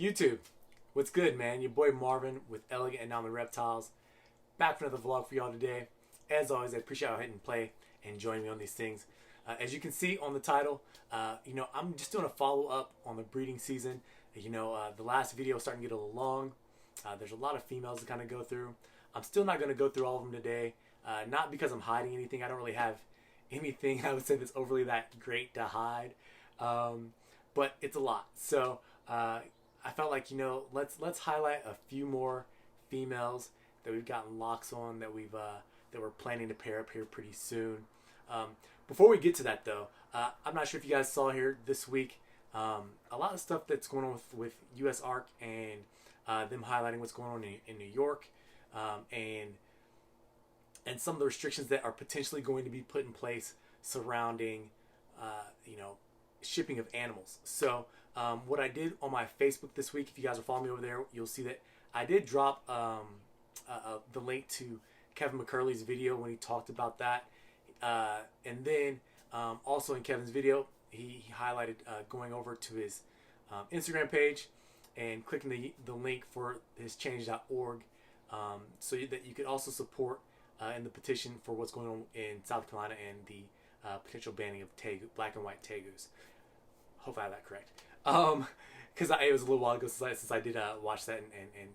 YouTube, what's good, man? Your boy Marvin with Elegant Anomaly Reptiles. Back for another vlog for y'all today. As always, I appreciate y'all hitting play and joining me on these things. As you can see on the title, I'm just doing a follow-up on the breeding season. The last video is starting to get a little long. There's a lot of females to kind of go through. I'm still not going to go through all of them today. Not because I'm hiding anything. I don't really have anything I would say that's overly that great to hide. But it's a lot. So I felt like, let's highlight a few more females that we've gotten locks on that we're planning to pair up here pretty soon. Before we get to that though, I'm not sure if you guys saw here this week, a lot of stuff that's going on with US Ark and them highlighting what's going on in New York, and some of the restrictions that are potentially going to be put in place surrounding shipping of animals. So what I did on my Facebook this week, if you guys are following me over there, you'll see that I did drop the link to Kevin McCurley's video when he talked about that. And then also in Kevin's video, he highlighted going over to his Instagram page and clicking the link for his change.org, so that you could also support in the petition for what's going on in South Carolina and the potential banning of black and white tegus. Hope I have that correct. Because it was a little while ago since I did watch that and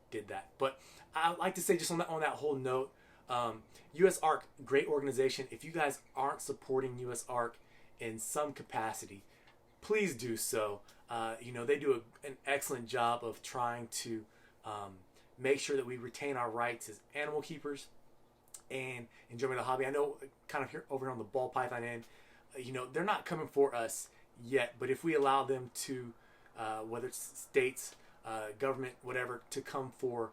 did that. But I'd like to say just on that whole note, US Ark, great organization. If you guys aren't supporting US Ark in some capacity, please do so. They do an excellent job of trying to make sure that we retain our rights as animal keepers and enjoy the hobby. I know kind of here over here on the ball python end, they're not coming for us yet, but if we allow them to, whether it's states, government, whatever, to come for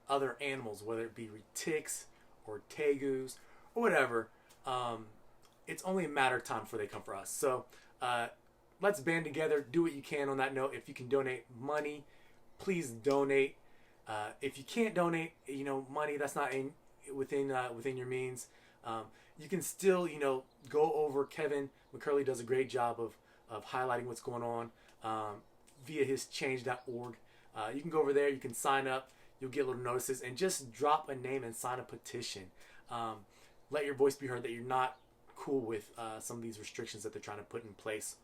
other animals, whether it be retics or tegus or whatever, it's only a matter of time before they come for us. So let's band together, do what you can on that note. If you can donate money, please donate. If you can't donate, money that's not within your means, you can still, go over. Kevin McCurley does a great job of highlighting what's going on via his change.org. You can go over there, you can sign up, you'll get little notices, and just drop a name and sign a petition. Let your voice be heard that you're not cool with some of these restrictions that they're trying to put in place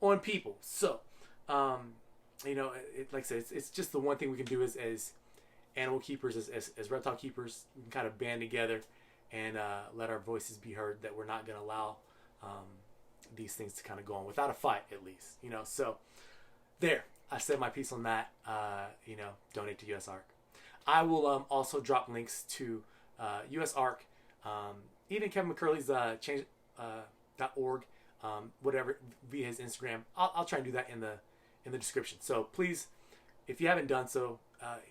on people. So, like I said, it's just the one thing we can do as animal keepers, as reptile keepers. We can kind of band together and let our voices be heard that we're not going to allow these things to kind of go on without a fight, at least. So there, I said my piece on that. Donate to US Ark. I will also drop links to US Ark, even Kevin McCurley's change.org, whatever, via his Instagram. I'll try and do that in the description. So please, if you haven't done so,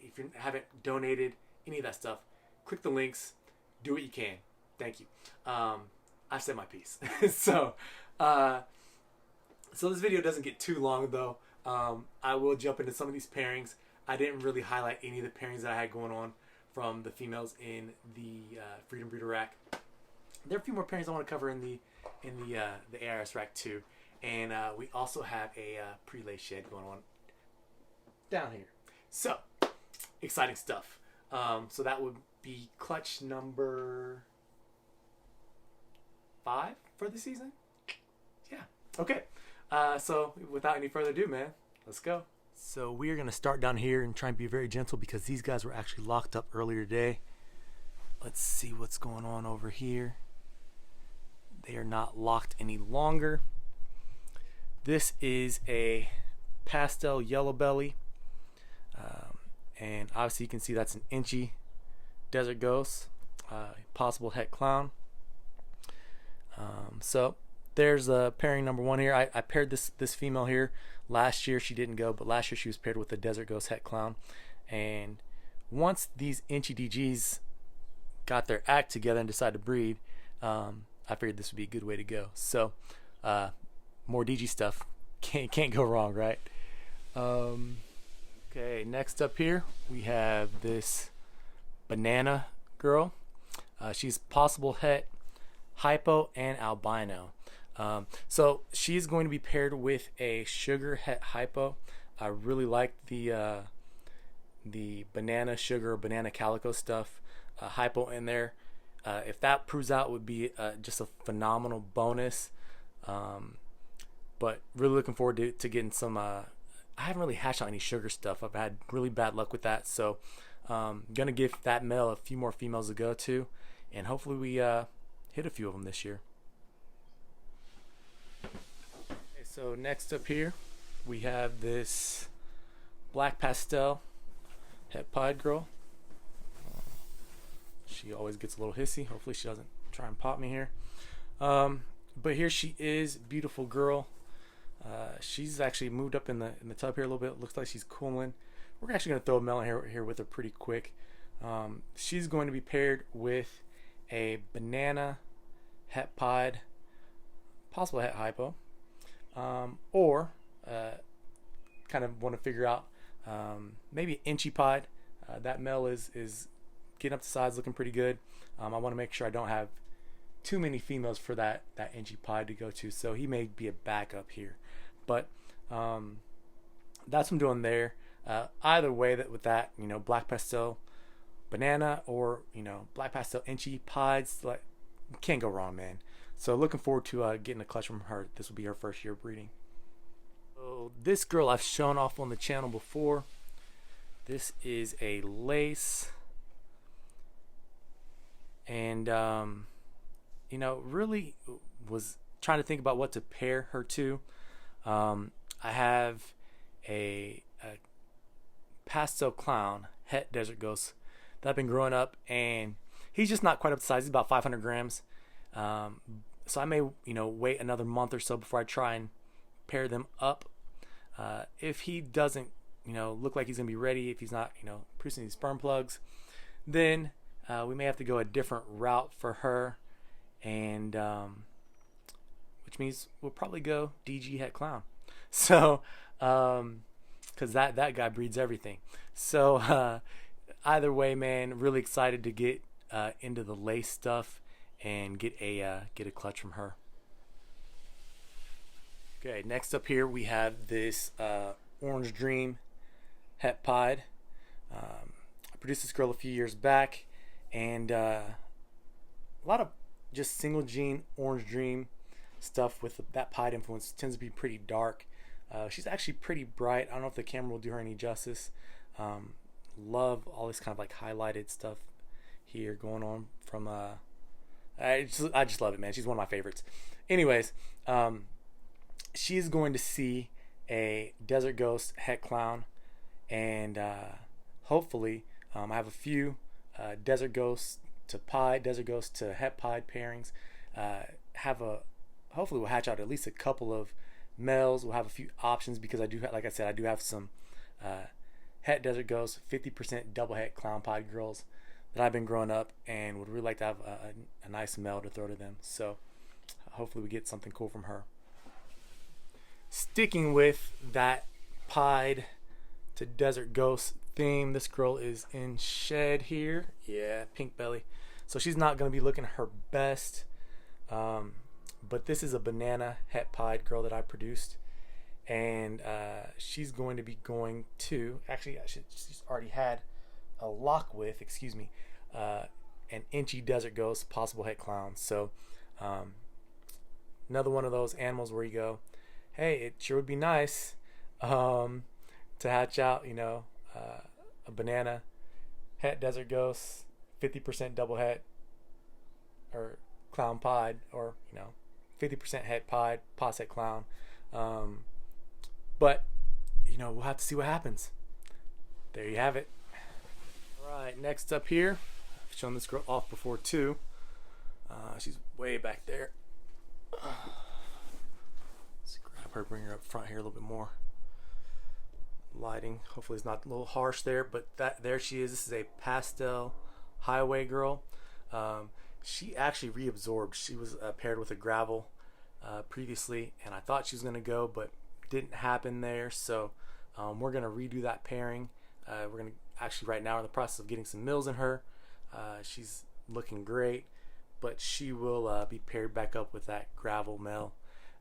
if you haven't donated any of that stuff, click the links, do what you can. Thank you. I said my piece. So this video doesn't get too long though. I will jump into some of these pairings. I didn't really highlight any of the pairings that I had going on from the females in the Freedom Breeder rack. There are a few more pairings I want to cover in the ARS rack too, and we also have a prelay shed going on down here. So exciting stuff. So that would be clutch number 5 for the season. Yeah. Okay. So without any further ado, man, let's go. So we are going to start down here and try and be very gentle because these guys were actually locked up earlier today. Let's see what's going on over here. They are not locked any longer. This is a pastel yellow belly. And obviously you can see that's an inchy desert ghost, possible het clown. So there's pairing number 1 here. I paired this female here last year. She didn't go, but last year she was paired with the desert ghost het clown. And once these inchy DGs got their act together and decided to breed, I figured this would be a good way to go. So more DG stuff, can't go wrong, right? Okay, next up here we have this banana girl. She's possible het, hypo, and albino. So she's going to be paired with a sugar het hypo. I really like the banana sugar, banana calico stuff, hypo in there. If that proves out, would be just a phenomenal bonus. But really looking forward to getting some. I haven't really hatched out any sugar stuff. I've had really bad luck with that, so gonna give that male a few more females to go to, and hopefully we hit a few of them this year. Okay, so next up here, we have this black pastel het pied girl. She always gets a little hissy. Hopefully she doesn't try and pop me here. But here she is, beautiful girl. She's actually moved up in the tub here a little bit. Looks like she's cooling. We're actually going to throw a melon here with her pretty quick. She's going to be paired with a banana het pied, possible het hypo, or kind of want to figure out maybe inchy pied. That male is getting up to size, looking pretty good. I want to make sure I don't have too many females for that inchy pied to go to, so he may be a backup here. But that's what I'm doing there. Either way, with that, black pastel banana or black pastel inchy pieds, like, can't go wrong, man. So looking forward to getting a clutch from her. This will be her first year breeding. So this girl I've shown off on the channel before. This is a lace, and really was trying to think about what to pair her to. I have a pastel clown het desert ghost that I've been growing up, and he's just not quite up to size. He's about 500 grams. So I may wait another month or so before I try and pair them up. If he doesn't look like he's gonna be ready, if he's not producing these sperm plugs, then we may have to go a different route for her, and which means we'll probably go DG het clown. So because that guy breeds everything. So either way, man, really excited to get into the lace stuff and get a clutch from her. Okay, next up here we have this Orange Dream het pied. I produced this girl a few years back, and a lot of just single gene Orange Dream stuff with that pied influence. Tends to be pretty dark. She's actually pretty bright. I don't know if the camera will do her any justice. Love all this kind of like highlighted stuff here going on from I just love it, man. She's one of my favorites. Anyways, she's going to see a Desert Ghost het clown, and hopefully I have a few Desert Ghosts to pied, Desert Ghost to het pied pairings. Hopefully we'll hatch out at least a couple of males. We'll have a few options because I do, like I said, I do have some het Desert Ghost 50% double het clown pied girls that I've been growing up and would really like to have a nice male to throw to them. So hopefully we get something cool from her. Sticking with that pied to Desert Ghost theme, this girl is in shed here. Yeah, pink belly. So she's not going to be looking her best. But this is a banana het pied girl that I produced. And she's going to be going to, actually she's already had a lock with, an inchy Desert Ghost, possible het clown. So another one of those animals where you go, hey, it sure would be nice to hatch out, a banana het Desert Ghost, 50% double het or clown pied, or 50% het pied, pos het clown. But we'll have to see what happens. There you have it. All right, next up here, I've shown this girl off before too. She's way back there. Let's grab her, bring her up front here a little bit more. Lighting, hopefully it's not a little harsh there, but there she is. This is a pastel highway girl. She actually reabsorbed. She was paired with a gravel previously, and I thought she was going to go, but didn't happen there. So we're going to redo that pairing. We're going to actually right now in the process of getting some mills in her. She's looking great, but she will be paired back up with that gravel male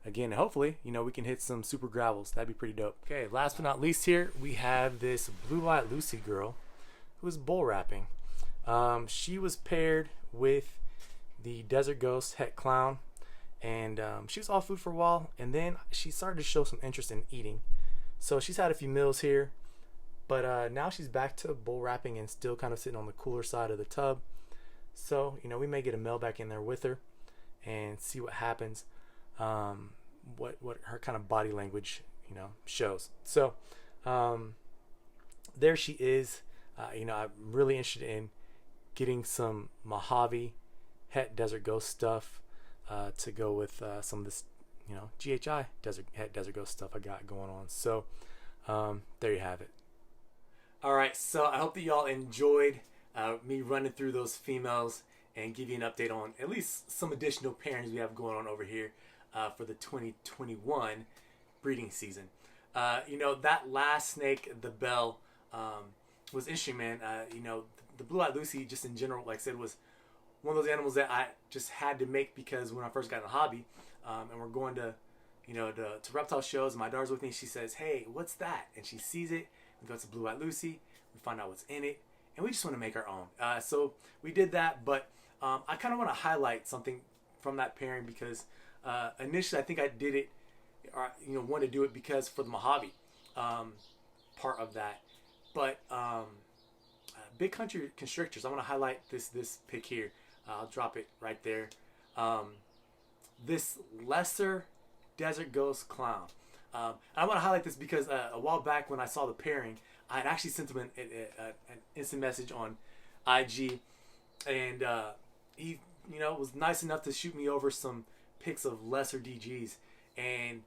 again, hopefully, you know, we can hit some super gravels. That'd be pretty dope. Okay, last but not least here, we have this blue-eyed Lucy girl who is bull wrapping. She was paired with the Desert Ghost Het Clown, and she was off food for a while, and then she started to show some interest in eating. So she's had a few meals here, but now she's back to bull wrapping and still kind of sitting on the cooler side of the tub. So, you know, we may get a male back in there with her and see what happens, what her kind of body language, you know, shows. So there she is. You know, I'm really interested in getting some Mojave Het Desert Ghost stuff to go with some of this, you know, GHI Het Desert Ghost stuff I got going on. So there you have it. All right, so I hope that y'all enjoyed me running through those females and give you an update on at least some additional pairings we have going on over here for the 2021 breeding season. You know, that last snake, the bell, was interesting, man. You know, the blue-eyed Lucy, just in general, like I said, was one of those animals that I just had to make because when I first got in the hobby, and we're going to, you know, to reptile shows, and my daughter's with me, she says, "Hey, what's that?" And she sees it. We go to blue-eyed Lucy. We find out what's in it, and we just want to make our own. So we did that, but I kind of want to highlight something from that pairing because initially I think I did it, or, you know, wanted to do it because for the Mojave part of that. But big country constrictors, I want to highlight this pic here. I'll drop it right there. This lesser Desert Ghost Clown. I want to highlight this because a while back when I saw the pairing, I had actually sent him an instant message on IG, and he, you know, was nice enough to shoot me over some pics of lesser DGs. And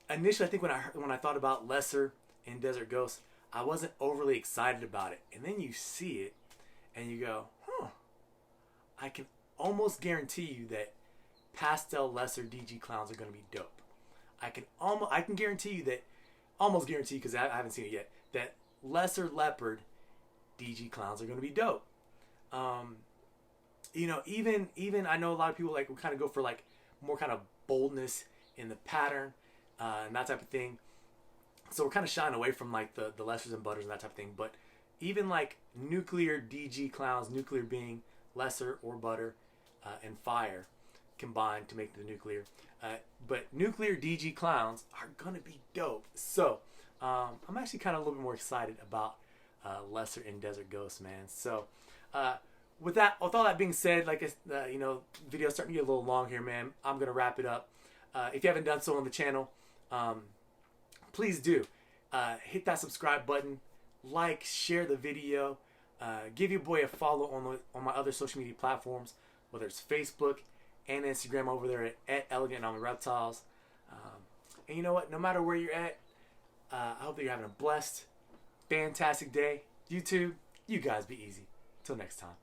initially, I think when I thought about lesser and Desert Ghost, I wasn't overly excited about it. And then you see it, and you go, huh, I can almost guarantee you that pastel lesser DG clowns are going to be dope. I can guarantee you that, almost guarantee, because I haven't seen it yet, that lesser leopard DG clowns are going to be dope. You know, even I know a lot of people like will kind of go for like more kind of boldness in the pattern and that type of thing. So we're kind of shying away from like the lessers and butters and that type of thing. But even like nuclear DG clowns, nuclear being lesser or butter and fire combined to make the nuclear. But nuclear DG clowns are gonna be dope. So I'm actually kind of a little bit more excited about lesser and Desert Ghost, man. So with all that being said, like you know, video's starting to get a little long here, man. I'm gonna wrap it up. If you haven't done so on the channel, please do hit that subscribe button, like, share the video, give your boy a follow on my other social media platforms, whether it's Facebook and Instagram over there at Elegant Anomaly Reptiles. And you know what? No matter where you're at, I hope that you're having a blessed, fantastic day. YouTube, you guys be easy. Till next time.